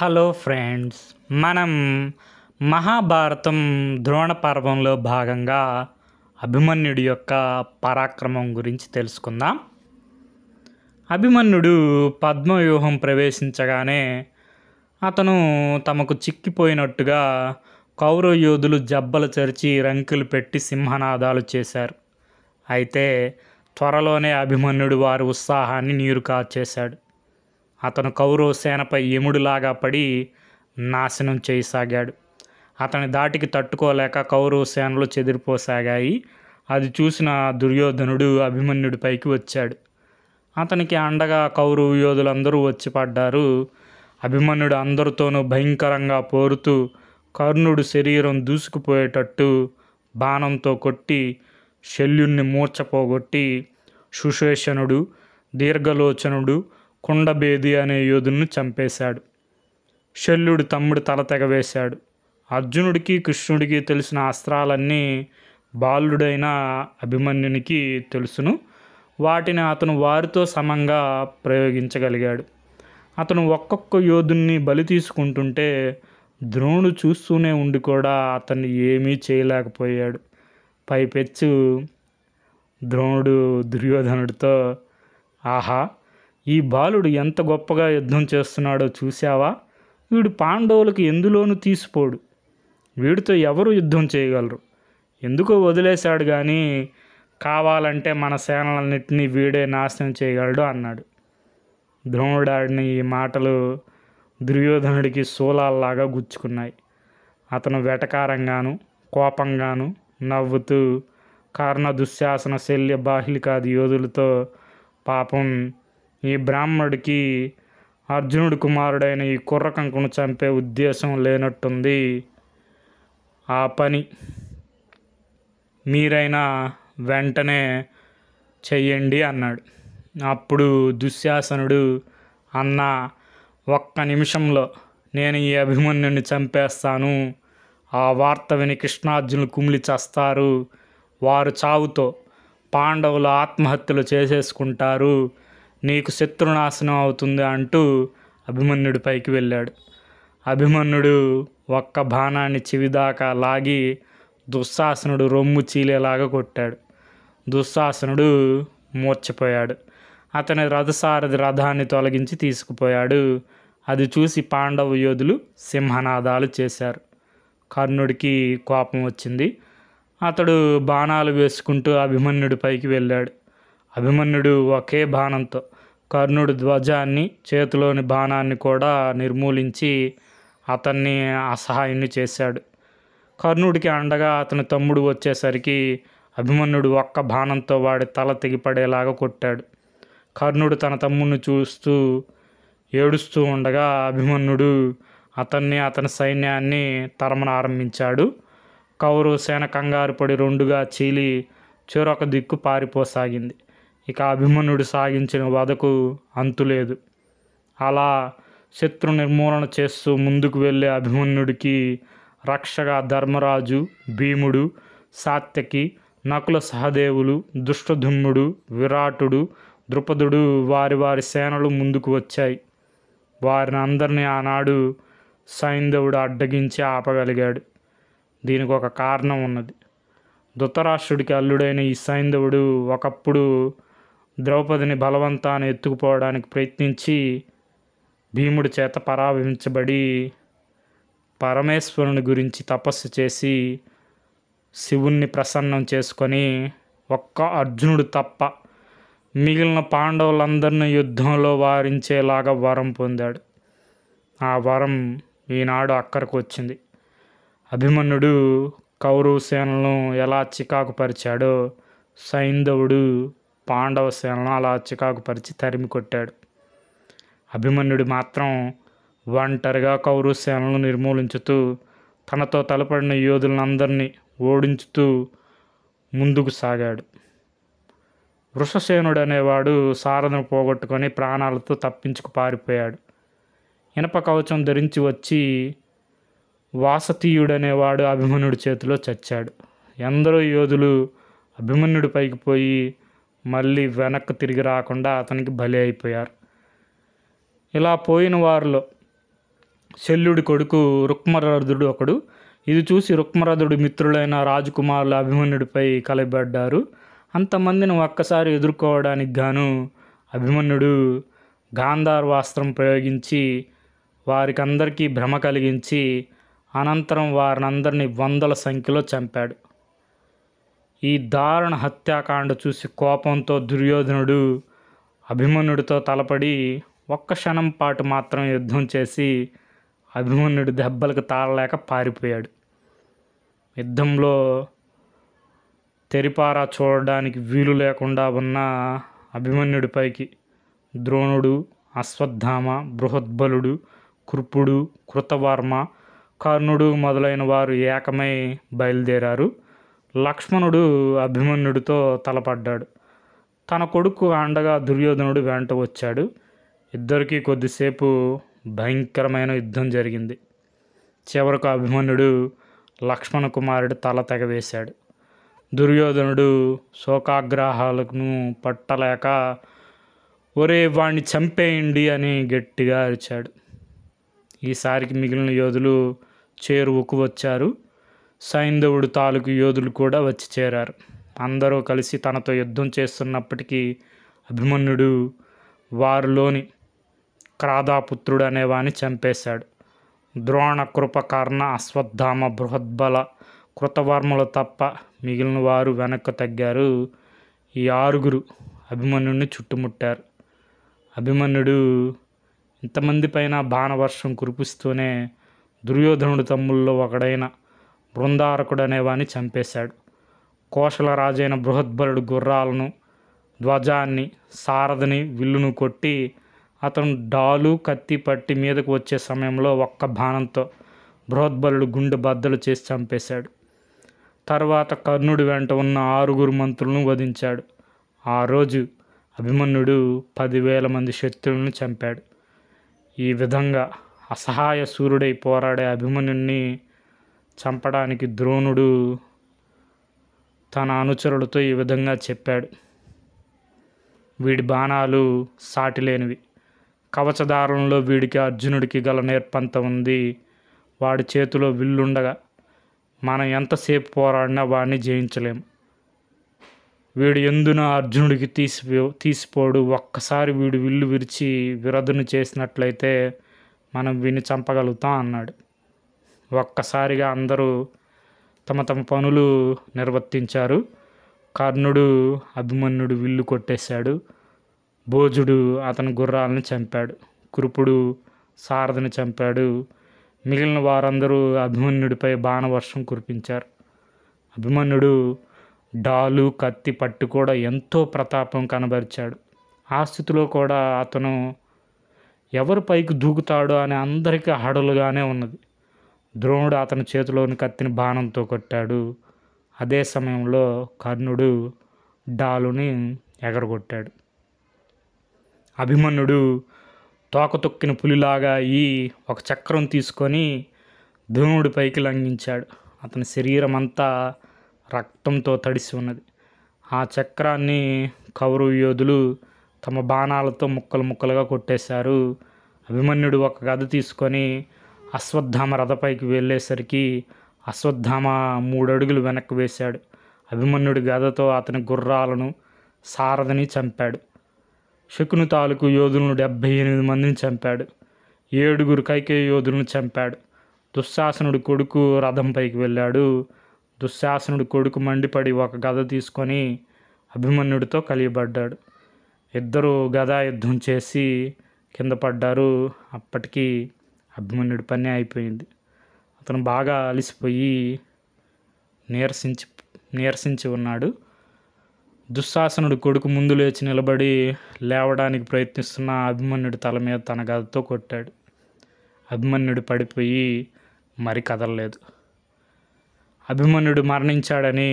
Hello friends, మనం మహాభారతం ద్రోణ పర్వంలో భాగంగా అభిమన్యుడి యొక్క పరాక్రమం గురించి తెలుసుకుందాం. అభిమన్యుడు పద్మవ్యూహం ప్రవేశించగానే అతను తమకు చిక్కిపోయినట్టుగా కౌరవ యోధులు జబ్బలు చరిచి రంకెలు పెట్టి సింహనాదాలు చేశారు. అయితే త్వరలోనే అభిమన్యుడు వారి ఉత్సాహాన్ని నీరు కార్చేశాడు. అతను కౌరవ సేనపై యముడిలాగా పడి నాశనం చేయసాగాడు. అతని దాటికి తట్టుకోలేక కౌరవ సేనలు చెదిరిపోసాగాయి. అది చూసిన దుర్యోధనుడు అభిమన్యుడిపైకి వచ్చాడు. అతనికి అండగా కౌరవ యోధులందరూ వచ్చి పడ్డారు. అభిమన్యుడు అందరితోనూ భయంకరంగా పోరుతూ కర్ణుడు శరీరం దూసుకుపోయేటట్టు బాణంతో కొట్టి శల్యుణ్ణి మూర్ఛపోగొట్టి సుషేషణుడు, దీర్ఘలోచనుడు, కుండభేది అనే యోధులను చంపేశాడు. శల్యుడు తమ్ముడి తల తెగవేశాడు. అర్జునుడికి కృష్ణుడికి తెలిసిన అస్త్రాలన్నీ బాలుడైన అభిమన్యునికి తెలుసును. వాటిని అతను వారితో సమంగా ప్రయోగించగలిగాడు. అతను ఒక్కొక్క యోధుణ్ణి బలి తీసుకుంటుంటే ద్రోణుడు చూస్తూనే ఉండి కూడా అతన్ని ఏమీ చేయలేకపోయాడు. పైపెచ్చు ద్రోణుడు దుర్యోధనుడితో, ఆహా, ఈ బాలుడు ఎంత గొప్పగా యుద్ధం చేస్తున్నాడో చూశావా? వీడు పాండవులకు ఎందులోనూ తీసిపోడు. వీడితో ఎవరు యుద్ధం చేయగలరు? ఎందుకో వదిలేశాడు, కానీ కావాలంటే మన సేనలన్నింటినీ వీడే నాశనం చేయగలడు అన్నాడు. ద్రోణుడాడిన ఈ మాటలు దుర్యోధనుడికి శూలాల్లాగా గుచ్చుకున్నాయి. అతను వెటకారంగాను కోపంగాను నవ్వుతూ కర్ణ, దుశ్శాసన, శల్య, బాహ్లికాది యోధులతో, పాపం ఈ బ్రాహ్మణుడికి అర్జునుడి కుమారుడైన ఈ కుర్రకంకును చంపే ఉద్దేశం లేనట్టుంది. ఆ పని మీరైనా వెంటనే చెయ్యండి అన్నాడు. అప్పుడు దుశ్శాసనుడు, అన్నా, ఒక్క నిమిషంలో నేను ఈ అభిమన్యుని చంపేస్తాను. ఆ వార్త విని కృష్ణార్జునులు కుమిలి చస్తారు. వారు చావుతో పాండవులు ఆత్మహత్యలు చేసేసుకుంటారు. నీకు శత్రునాశనం అవుతుంది అంటూ అభిమన్యుడి పైకి వెళ్ళాడు. అభిమన్యుడు ఒక్క బాణాన్ని చెవిదాకా లాగి దుశ్శాసనుడు రొమ్ము చీలేలాగా కొట్టాడు. దుశ్శాసనుడు మూర్ఛపోయాడు. అతని రథసారథి రథాన్ని తొలగించి తీసుకుపోయాడు. అది చూసి పాండవ యోధులు సింహనాదాలు చేశారు. కర్ణుడికి కోపం వచ్చింది. అతడు బాణాలు వేసుకుంటూ అభిమన్యుడి పైకి వెళ్ళాడు. అభిమన్యుడు ఒకే బాణంతో కర్ణుడి ధ్వజాన్ని, చేతిలోని బాణాన్ని కూడా నిర్మూలించి అతన్ని అసహాయుని చేశాడు. కర్ణుడికి అండగా అతని తమ్ముడు వచ్చేసరికి అభిమన్యుడు ఒక్క బాణంతో వాడి తల తెగిపడేలాగా కొట్టాడు. కర్ణుడు తన తమ్ముడిని చూస్తూ ఏడుస్తూ ఉండగా అభిమన్యుడు అతన్ని, అతని సైన్యాన్ని తరమనారంభించాడు. కౌరవ సేన కంగారు పడి రెండుగా చీలి చెరొక దిక్కు పారిపోసాగింది. ఇక అభిమన్యుడు సాగించిన వధకు అంతులేదు. అలా శత్రు నిర్మూలన చేస్తూ ముందుకు వెళ్ళే అభిమన్యుడికి రక్షగా ధర్మరాజు, భీముడు, సాత్యకి, నకుల సహదేవులు, దుష్టధుమ్నుడు, విరాటుడు, ద్రుపదుడు వారి వారి సేనలు ముందుకు వచ్చాయి. వారిని అందరినీ ఆనాడు సైంధవుడు అడ్డగించి ఆపగలిగాడు. దీనికి ఒక కారణం ఉన్నది. ధృతరాష్ట్రుడికి అల్లుడైన ఈ సైంధవుడు ఒకప్పుడు ద్రౌపదిని బలవంతాన్ని ఎత్తుకుపోవడానికి ప్రయత్నించి భీముడి చేత పరాభవించబడి పరమేశ్వరుని గురించి తపస్సు చేసి శివుణ్ణి ప్రసన్నం చేసుకొని ఒక్క అర్జునుడు తప్ప మిగిలిన పాండవులందరినీ యుద్ధంలో వారించేలాగా వరం పొందాడు. ఆ వరం ఈనాడు అక్కడికి వచ్చింది. అభిమన్యుడు కౌరవ సేనలను ఎలా చికాకు పరిచాడో సైంధవుడు పాండవ సేనలను అలా చికాకు పరిచి తరిమి కొట్టాడు. అభిమన్యుడు మాత్రం ఒంటరిగా కౌరవ సేనలను నిర్మూలించుతూ తనతో తలపడిన యోధులందరినీ ఓడించుతూ ముందుకు సాగాడు. వృషసేనుడు అనేవాడు సారథను పోగొట్టుకొని ప్రాణాలతో తప్పించుకు పారిపోయాడు. ఇనప కవచం ధరించి వచ్చి వాసతీయుడనేవాడు అభిమన్యుడి చేతిలో చచ్చాడు. ఎందరో యోధులు అభిమన్యుడి పైకి పోయి మళ్ళీ వెనక్కి తిరిగి రాకుండా అతనికి బలి అయిపోయారు. ఇలా పోయిన వారిలో శల్యుడి కొడుకు రుక్మరథుడు ఒకడు. ఇది చూసి రుక్మరథుడి మిత్రులైన రాజకుమారులు అభిమన్యుడిపై కలబడ్డారు. అంతమందిని ఒక్కసారి ఎదుర్కోవడానికి గాను అభిమన్యుడు గాంధార్వాస్త్రం ప్రయోగించి వారికందరికీ భ్రమ కలిగించి అనంతరం వారినందరినీ వందల సంఖ్యలో చంపాడు. ఈ దారుణ హత్యాకాండ చూసి కోపంతో దుర్యోధనుడు అభిమన్యుడితో తలపడి ఒక్క క్షణం పాటు మాత్రం యుద్ధం చేసి అభిమన్యుడి దెబ్బలకు తాళలేక పారిపోయాడు. యుద్ధంలో తెరిపారా చూడడానికి వీలు లేకుండా ఉన్న అభిమన్యుడిపైకి ద్రోణుడు, అశ్వత్థామ, బృహద్బలుడు, కృపుడు, కృతవర్మ, కర్ణుడు మొదలైన వారు ఏకమై బయలుదేరారు. లక్ష్మణుడు అభిమన్యుడితో తలపడ్డాడు. తన కొడుకు అండగా దుర్యోధనుడు వెంట వచ్చాడు. ఇద్దరికీ కొద్దిసేపు భయంకరమైన యుద్ధం జరిగింది. చివరకు అభిమన్యుడు లక్ష్మణ కుమారుడి తల తెగవేశాడు. దుర్యోధనుడు శోకాగ్రహాలను పట్టలేక ఒరే వాణ్ణి చంపేయండి అని గట్టిగా అరిచాడు. ఈసారికి మిగిలిన యోధులు చేరువకు వచ్చారు. సైంధవుడు తాలూకు యోధులు కూడా వచ్చి చేరారు. అందరూ కలిసి తనతో యుద్ధం చేస్తున్నప్పటికీ అభిమన్యుడు వారిలోని క్రాధాపుత్రుడు అనేవాని చంపేశాడు. ద్రోణ, కృప, కర్ణ, అశ్వత్థామ, బృహద్బల, కృతవర్మలు తప్ప మిగిలిన వారు వెనక్కు తగ్గారు. ఈ 6 అభిమన్యుడిని చుట్టుముట్టారు. అభిమన్యుడు ఇంతమంది పైన బాణవర్షం కురిపిస్తూనే దుర్యోధనుడు తమ్ముల్లో ఒకడైన బృందారకుడు అనేవాని చంపేశాడు. కోశల రాజైన బృహద్బలుడు గుర్రాలను, ధ్వజాన్ని, సారథిని, విల్లును కొట్టి అతను డాలు, కత్తి పట్టి మీదకు వచ్చే సమయంలో ఒక్క బాణంతో బృహద్బలుడు గుండె బద్దలు చేసి చంపేశాడు. తర్వాత కర్ణుడి వెంట ఉన్న 6 మంత్రులను వధించాడు. ఆ రోజు అభిమన్యుడు 10,000 మంది శత్రువులను చంపాడు. ఈ విధంగా అసహాయ సూర్యుడై పోరాడే అభిమన్యుడిని చంపడానికి ద్రోణుడు తన అనుచరులతో ఈ విధంగా చెప్పాడు: వీడి బాణాలు సాటిలేనివి. కవచదారులలో వీడికి అర్జునుడికి గల నేర్పంత ఉంది. వాడి చేతిలో విల్లుండగా మనం ఎంతసేపు పోరాడినా వాడిని జయించలేము. వీడు ఎందున అర్జునుడికి తీసిపోడు. ఒక్కసారి వీడు విల్లు విరిచి విరధుని చేసినట్లయితే మనం వీడిని చంపగలుగుతాం అన్నాడు. ఒక్కసారిగా అందరూ తమ తమ పనులు నిర్వర్తించారు. కర్ణుడు అభిమన్యుడు విల్లు కొట్టేశాడు. భోజుడు అతని గుర్రాలను చంపాడు. కృపుడు సారథిని చంపాడు. మిగిలిన వారందరూ అభిమన్యుడిపై బాణవర్షం కురిపించారు. అభిమన్యుడు డాలు, కత్తి పట్టి కూడా ఎంతో ప్రతాపం కనబరిచాడు. ఆ స్థితిలో కూడా అతను ఎవరు పైకి దూకుతాడో అని అందరికీ హడలుగానే ఉన్నది. ద్రోణుడు అతని చేతిలోని కత్తిని బాణంతో కొట్టాడు. అదే సమయంలో కర్ణుడు డాలుని ఎగరగొట్టాడు. అభిమన్యుడు తోక తొక్కిన పులిలాగా ఒక చక్రం తీసుకొని ద్రోణుడి పైకి లంఘించాడు. అతని శరీరం అంతా రక్తంతో తడిసి ఉన్నది. ఆ చక్రాన్ని కౌరవ యోధులు తమ బాణాలతో ముక్కలు ముక్కలుగా కొట్టేశారు. అభిమన్యుడు ఒక గద తీసుకొని అశ్వత్థామ రథపైకి వెళ్ళేసరికి అశ్వత్థామ 3 అడుగులు వెనక్కి వేశాడు. అభిమన్యుడి గదతో అతని గుర్రాలను, సారథిని చంపాడు. శకుని తాలూకు యోధులను 78 మందిని చంపాడు. 7 కైకేయ యోధులను చంపాడు. దుశ్శాసనుడి కొడుకు రథంపైకి వెళ్ళాడు. దుశ్శాసనుడి కొడుకు మండిపడి ఒక గద తీసుకొని అభిమన్యుడితో కలియబడ్డాడు. ఇద్దరు గదా యుద్ధం చేసి కింద పడ్డారు. అప్పటికి అభిమన్యుడి పని అయిపోయింది. అతను బాగా అలసిపోయి నీరసించి ఉన్నాడు. దుశ్శాసనుడి కొడుకు ముందు లేచి నిలబడి లేవడానికి ప్రయత్నిస్తున్న అభిమన్యుడి తల మీద తన గదతో కొట్టాడు. అభిమన్యుడు పడిపోయి మరి కదలలేదు. అభిమన్యుడు మరణించాడని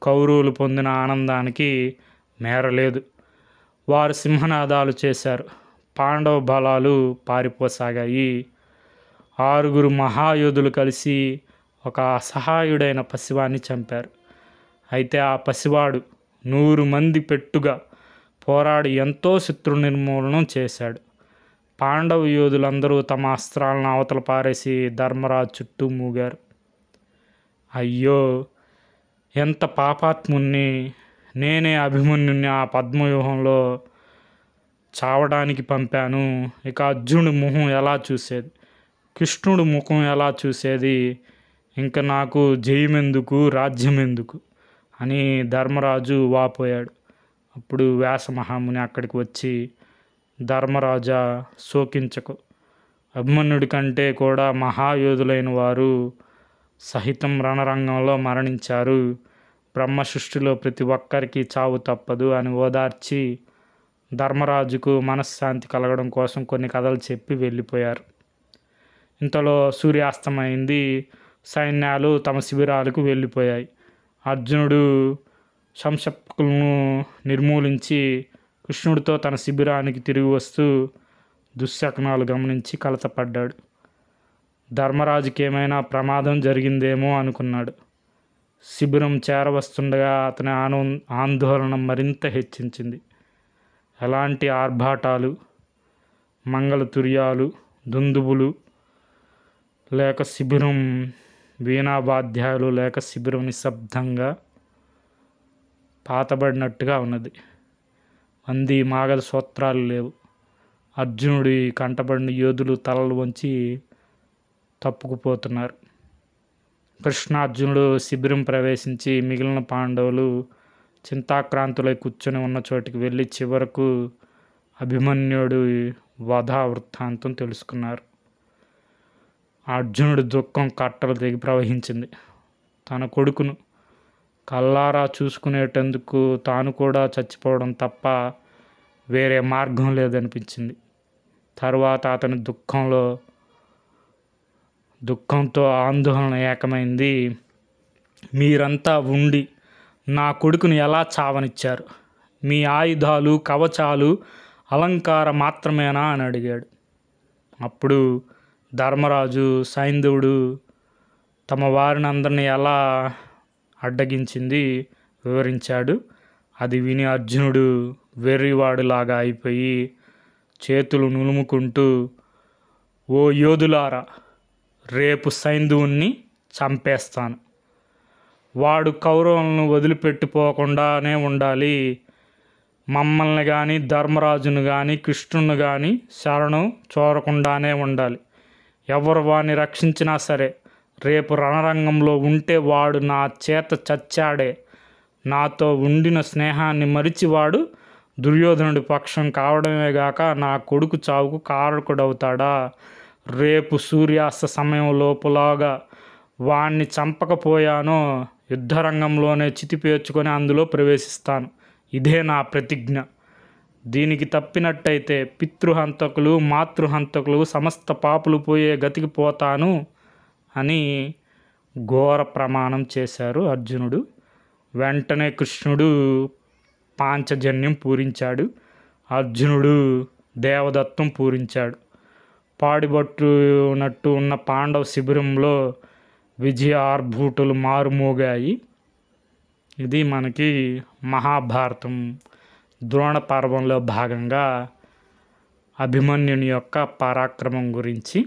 కౌరవులు పొందిన ఆనందానికి మేరలేదు. వారు సింహనాదాలు చేశారు. పాండవ బలాలు పారిపోసాగాయి. 6 మహాయోధులు కలిసి ఒక అసహాయుడైన పసివాడిని చంపారు. అయితే ఆ పసివాడు 100 మంది పెట్టుగా పోరాడి ఎంతో శత్రు నిర్మూలనం చేశాడు. పాండవ యోధులందరూ తమ అస్త్రాలను అవతల పారేసి ధర్మరాజు చుట్టూ మూగారు. అయ్యో, ఎంత పాపాత్ముణ్ణి! నేనే అభిమన్యుని ఆ పద్మవ్యూహంలో చావడానికి పంపాను. ఇక అర్జునుడి ముఖం ఎలా చూసేది, కృష్ణుడి ముఖం ఎలా చూసేది? ఇంక నాకు జయమెందుకు, రాజ్యం ఎందుకు అని ధర్మరాజు వాపోయాడు. అప్పుడు వ్యాస మహాముని అక్కడికి వచ్చి, ధర్మరాజా, శోకించకు. అభిమన్యుడి కంటే కూడా మహాయోధులైన వారు సహితం రణరంగంలో మరణించారు. బ్రహ్మ సృష్టిలో ప్రతి ఒక్కరికి చావు తప్పదు అని ఓదార్చి ధర్మరాజుకు మనశ్శాంతి కలగడం కోసం కొన్ని కథలు చెప్పి వెళ్ళిపోయారు. ఇంతలో సూర్యాస్తమైంది. సైన్యాలు తమ శిబిరాలకు వెళ్ళిపోయాయి. అర్జునుడు సంశప్తులను నిర్మూలించి కృష్ణుడితో తన శిబిరానికి తిరిగి వస్తూ దుశ్శకునాలు గమనించి కలతపడ్డాడు. ధర్మరాజుకి ఏమైనా ప్రమాదం జరిగిందేమో అనుకున్నాడు. శిబిరం చేరవస్తుండగా అతని ఆందోళన మరింత హెచ్చించింది. ఎలాంటి ఆర్భాటాలు, మంగళతుర్యాలు, దుందుబులు లేక శిబిరం వీణావాద్యాలు లేక శిబిరం నిశ్శబ్దంగా పాతబడినట్టుగా ఉన్నది. మంది మాగధ సూత్రాలు లేవు. అర్జునుడి కంటబడిన యోధులు తలలు వంచి తప్పుకుపోతున్నారు. కృష్ణార్జునుడు శిబిరం ప్రవేశించి మిగిలిన పాండవులు చింతాక్రాంతులై కూర్చొని ఉన్న చోటికి వెళ్ళి చివరకు అభిమన్యుడి వధ వృత్తాంతం తెలుసుకున్నారు. అర్జునుడి దుఃఖం కట్టలు తెగి ప్రవహించింది. తన కొడుకును కల్లారా చూసుకునేటందుకు తాను కూడా చచ్చిపోవడం తప్ప వేరే మార్గం లేదనిపించింది. తర్వాత అతని దుఃఖంతో ఆందోళన ఏకమైంది. మీరంతా ఉండి నా కొడుకును ఎలా చావనిచ్చారు? మీ ఆయుధాలు, కవచాలు అలంకార మాత్రమేనా అని అడిగాడు. అప్పుడు ధర్మరాజు సైంధవుడు తమ వారిని అందరినీ ఎలా అడ్డగించింది వివరించాడు. అది విని అర్జునుడు వెర్రివాడిలాగా అయిపోయి చేతులు నులుముకుంటూ, ఓ యోధులారా, రేపు సైంధవుణ్ణి చంపేస్తాను. వాడు కౌరవులను వదిలిపెట్టిపోకుండానే ఉండాలి. మమ్మల్ని కానీ, ధర్మరాజును కానీ, కృష్ణుని కానీ శరణం చూరకుండానే ఉండాలి. ఎవరు వాడిని రక్షించినా సరే రేపు రణరంగంలో ఉంటే వాడు నా చేత చచ్చాడే. నాతో ఉండిన స్నేహాన్ని మరిచివాడు దుర్యోధనుడి పక్షం కావడమే గాక నా కొడుకు చావుకు కారకుడవుతాడా? రేపు సూర్యాస్త సమయం లోపులాగా వాణ్ణి చంపకపోయానో యుద్ధరంగంలోనే చితిపేర్చుకొని అందులో ప్రవేశిస్తాను. ఇదే నా ప్రతిజ్ఞ. దీనికి తప్పినట్టయితే పితృహంతకులు, మాతృహంతకులు, సమస్త పాపులు పోయే గతికి పోతాను అని ఘోర ప్రమాణం చేశారు అర్జునుడు. వెంటనే కృష్ణుడు పాంచజన్యం పూరించాడు. అర్జునుడు దేవదత్తం పూరించాడు. పాడిబట్టునట్టు ఉన్న పాండవ శిబిరంలో విజయ ఆర్భూటులు మారుమోగాయి. ఇది మనకి మహాభారతం ద్రోణ పర్వంలో భాగంగా అభిమన్యుని యొక్క పరాక్రమం గురించి.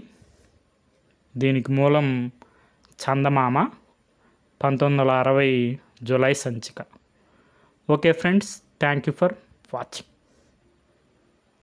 దీనికి మూలం చందమామ 1960 జూలై సంచిక. Okay friends, thank you for watching.